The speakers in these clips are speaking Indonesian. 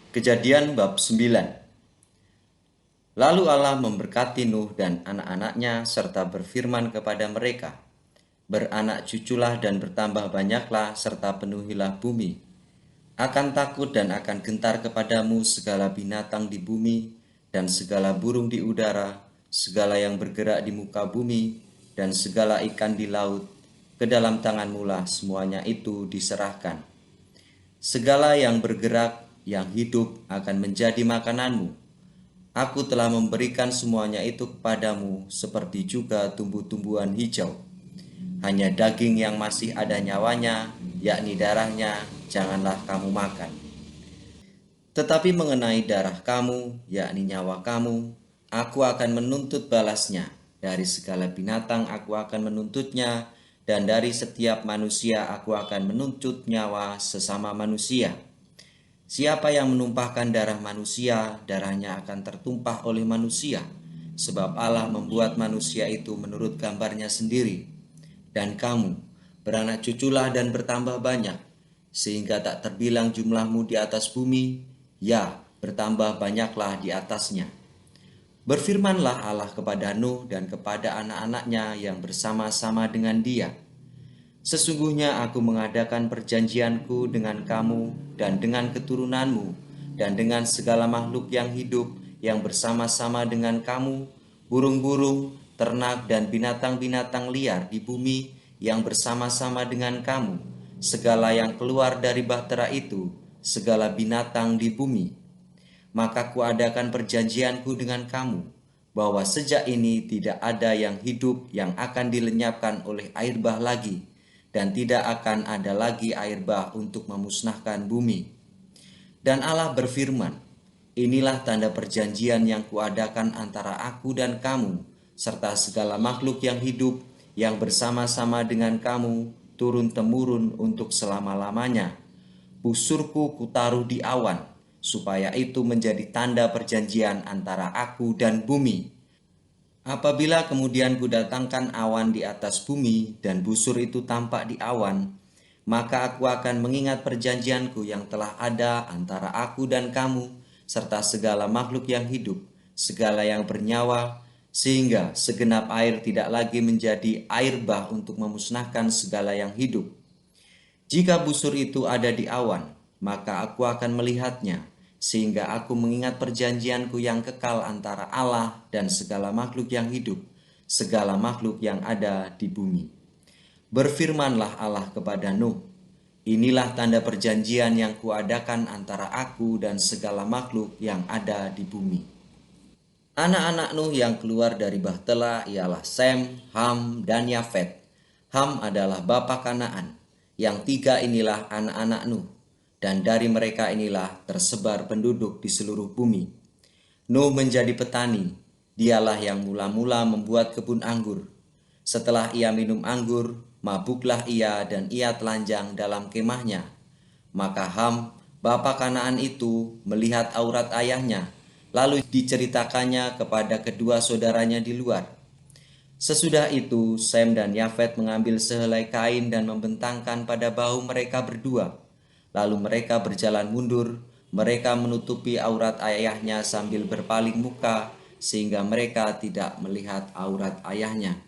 Kejadian bab 9. Lalu Allah memberkati Nuh dan anak-anaknya serta berfirman kepada mereka, "Beranak cuculah dan bertambah banyaklah serta penuhilah bumi. Akan takut dan akan gentar kepadamu segala binatang di bumi dan segala burung di udara, segala yang bergerak di muka bumi dan segala ikan di laut. Ke dalam tanganmu lah semuanya itu diserahkan. Segala yang bergerak, yang hidup akan menjadi makananmu. Aku telah memberikan semuanya itu kepadamu seperti juga tumbuh-tumbuhan hijau. Hanya daging yang masih ada nyawanya, yakni darahnya, janganlah kamu makan. Tetapi mengenai darah kamu, yakni nyawa kamu, aku akan menuntut balasnya. Dari segala binatang aku akan menuntutnya, dan dari setiap manusia aku akan menuntut nyawa sesama manusia. Siapa yang menumpahkan darah manusia, darahnya akan tertumpah oleh manusia, sebab Allah membuat manusia itu menurut gambarnya sendiri. Dan kamu, beranak cuculah dan bertambah banyak, sehingga tak terbilang jumlahmu di atas bumi, ya, bertambah banyaklah di atasnya. Berfirmanlah Allah kepada Nuh dan kepada anak-anaknya yang bersama-sama dengan dia. Sesungguhnya aku mengadakan perjanjianku dengan kamu dan dengan keturunanmu dan dengan segala makhluk yang hidup yang bersama-sama dengan kamu, burung-burung, ternak dan binatang-binatang liar di bumi yang bersama-sama dengan kamu, segala yang keluar dari bahtera itu, segala binatang di bumi. Maka kuadakan perjanjianku dengan kamu, bahwa sejak ini tidak ada yang hidup yang akan dilenyapkan oleh air bah lagi, dan tidak akan ada lagi air bah untuk memusnahkan bumi. Dan Allah berfirman, inilah tanda perjanjian yang kuadakan antara aku dan kamu, serta segala makhluk yang hidup yang bersama-sama dengan kamu, turun-temurun untuk selama-lamanya. Busurku kutaruh di awan, supaya itu menjadi tanda perjanjian antara aku dan bumi. Apabila kemudian kudatangkan awan di atas bumi dan busur itu tampak di awan, maka aku akan mengingat perjanjianku yang telah ada antara aku dan kamu, serta segala makhluk yang hidup, segala yang bernyawa, sehingga segenap air tidak lagi menjadi air bah untuk memusnahkan segala yang hidup. Jika busur itu ada di awan, maka aku akan melihatnya, sehingga aku mengingat perjanjianku yang kekal antara Allah dan segala makhluk yang hidup, segala makhluk yang ada di bumi. Berfirmanlah Allah kepada Nuh, inilah tanda perjanjian yang kuadakan antara aku dan segala makhluk yang ada di bumi. Anak-anak Nuh yang keluar dari bahtera ialah Sem, Ham, dan Yafet. Ham adalah bapa Kanaan. Yang tiga inilah anak-anak Nuh, dan dari mereka inilah tersebar penduduk di seluruh bumi. Nuh menjadi petani, dialah yang mula-mula membuat kebun anggur. Setelah ia minum anggur, mabuklah ia dan ia telanjang dalam kemahnya. Maka Ham, bapa Kanaan itu, melihat aurat ayahnya, lalu diceritakannya kepada kedua saudaranya di luar. Sesudah itu, Sem dan Yafet mengambil sehelai kain dan membentangkan pada bahu mereka berdua. Lalu mereka berjalan mundur, mereka menutupi aurat ayahnya sambil berpaling muka, sehingga mereka tidak melihat aurat ayahnya.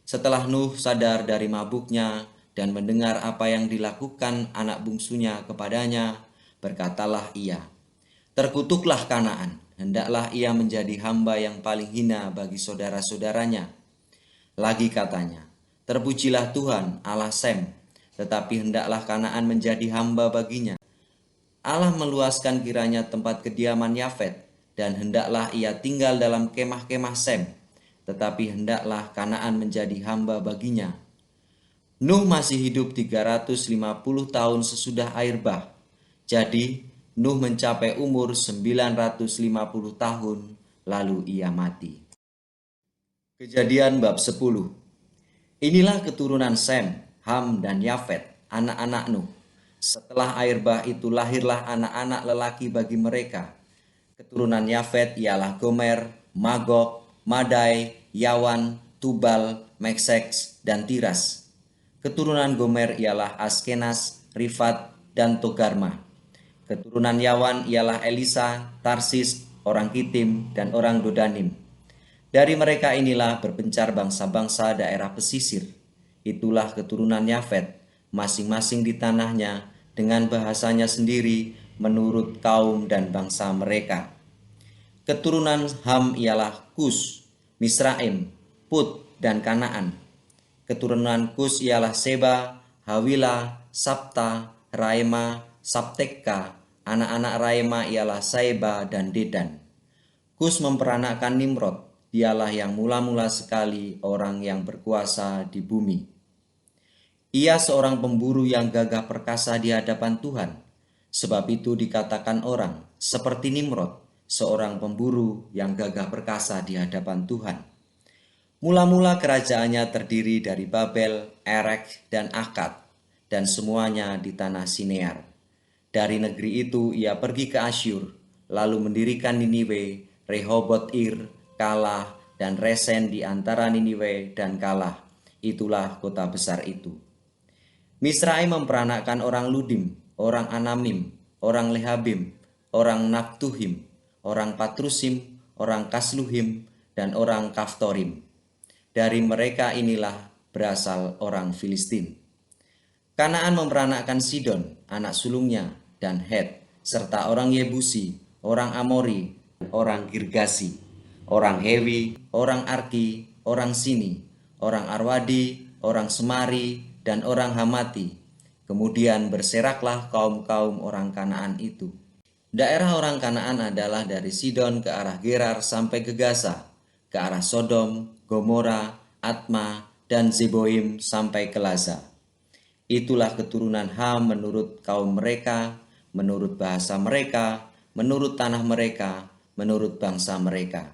Setelah Nuh sadar dari mabuknya dan mendengar apa yang dilakukan anak bungsunya kepadanya, berkatalah ia, "Terkutuklah Kanaan, hendaklah ia menjadi hamba yang paling hina bagi saudara-saudaranya." Lagi katanya, terpujilah Tuhan Allah Sem, tetapi hendaklah Kanaan menjadi hamba baginya. Allah meluaskan kiranya tempat kediaman Yafet, dan hendaklah ia tinggal dalam kemah-kemah Sem, tetapi hendaklah Kanaan menjadi hamba baginya. Nuh masih hidup 350 tahun sesudah air bah. Jadi Nuh mencapai umur 950 tahun, lalu ia mati. Kejadian bab 10. Inilah keturunan Sem, Ham, dan Yafet, anak-anak Nuh. Setelah air bah itu lahirlah anak-anak lelaki bagi mereka. Keturunan Yafet ialah Gomer, Magog, Madai, Yawan, Tubal, Mekseks, dan Tiras. Keturunan Gomer ialah Askenas, Rifat, dan Togarma. Keturunan Yawan ialah Elisa, Tarsis, orang Kitim, dan orang Dodanim. Dari mereka inilah berpencar bangsa-bangsa daerah pesisir. Itulah keturunan Yafet, masing-masing di tanahnya, dengan bahasanya sendiri, menurut kaum dan bangsa mereka. Keturunan Ham ialah Kus, Misraim, Put, dan Kanaan. Keturunan Kus ialah Seba, Hawila, Sabta, Raima, Sabteka. Anak-anak Raima ialah Saiba dan Dedan. Kus memperanakkan Nimrod, dialah yang mula-mula sekali orang yang berkuasa di bumi. Ia seorang pemburu yang gagah perkasa di hadapan Tuhan. Sebab itu dikatakan orang seperti Nimrod, seorang pemburu yang gagah perkasa di hadapan Tuhan. Mula-mula kerajaannya terdiri dari Babel, Erek, dan Akkad, dan semuanya di tanah Sinear. Dari negeri itu ia pergi ke Asyur, lalu mendirikan Niniwe, Rehoboth-ir, Kalah, dan Resen di antara Niniwe dan Kalah. Itulah kota besar itu. Misraim memperanakkan orang Ludim, orang Anamim, orang Lehabim, orang Naftuhim, orang Patrusim, orang Kasluhim, dan orang Kaftorim. Dari mereka inilah berasal orang Filistin. Kanaan memperanakkan Sidon, anak sulungnya, dan Het, serta orang Yebusi, orang Amori, orang Girgasi, orang Hewi, orang Arki, orang Sini, orang Arwadi, orang Semari, dan orang Hamati. Kemudian berseraklah kaum-kaum orang Kanaan itu. Daerah orang Kanaan adalah dari Sidon ke arah Gerar sampai ke Gaza, ke arah Sodom, Gomora, Atma, dan Zeboim sampai ke Laza. Itulah keturunan Ham menurut kaum mereka, menurut bahasa mereka, menurut tanah mereka, menurut bangsa mereka.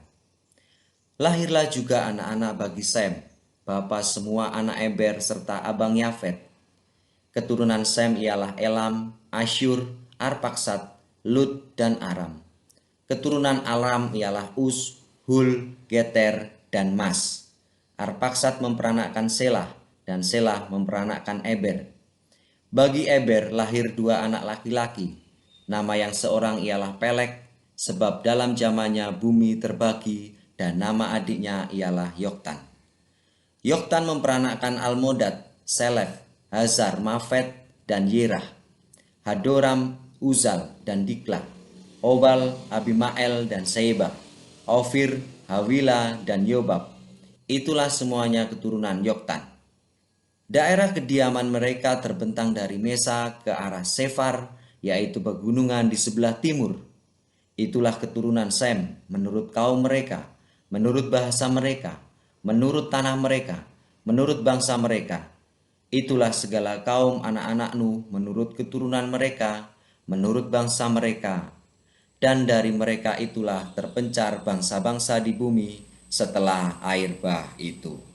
Lahirlah juga anak-anak bagi Sem, bapa semua anak Eber serta abang Yafet. Keturunan Sem ialah Elam, Asyur, Arpaksad, Lut, dan Aram. Keturunan Aram ialah Us, Hul, Geter, dan Mas. Arpaksad memperanakkan Selah, dan Selah memperanakkan Eber. Bagi Eber lahir dua anak laki-laki. Nama yang seorang ialah Pelek, sebab dalam zamannya bumi terbagi, dan nama adiknya ialah Yoktan. Yoktan memperanakkan Almodad, Selef, Hazar, Mafet, dan Yerah. Hadoram, Uzal, dan Dikla. Obal, Abimael, dan Seba. Ofir, Hawila, dan Yobab. Itulah semuanya keturunan Yoktan. Daerah kediaman mereka terbentang dari Mesa ke arah Sefar, yaitu pegunungan di sebelah timur. Itulah keturunan Sem menurut kaum mereka, menurut bahasa mereka, menurut tanah mereka, menurut bangsa mereka. Itulah segala kaum anak-anak Nuh menurut keturunan mereka, menurut bangsa mereka. Dan dari mereka itulah terpencar bangsa-bangsa di bumi setelah air bah itu.